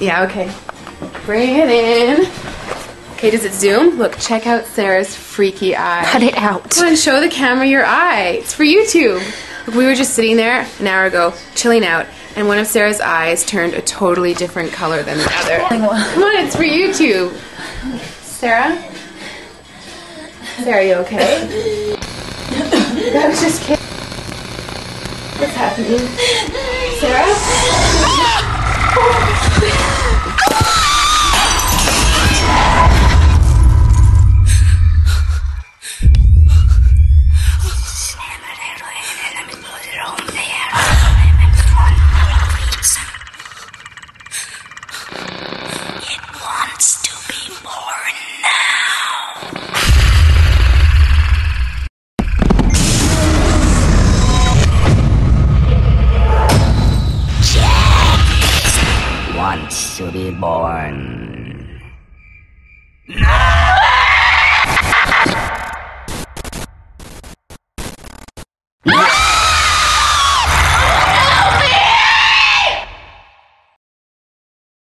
Yeah, okay. Bring it in. Okay, does it zoom? Look, check out Sarah's freaky eye. Cut it out. Come on, show the camera your eye. It's for YouTube. Look, we were just sitting there an hour ago, chilling out, and one of Sarah's eyes turned a totally different color than the other. Come on, it's for YouTube. Sarah? Sarah, you okay? I was just kidding. What's happening? Sarah? It wants to be born now. Jack wants to be born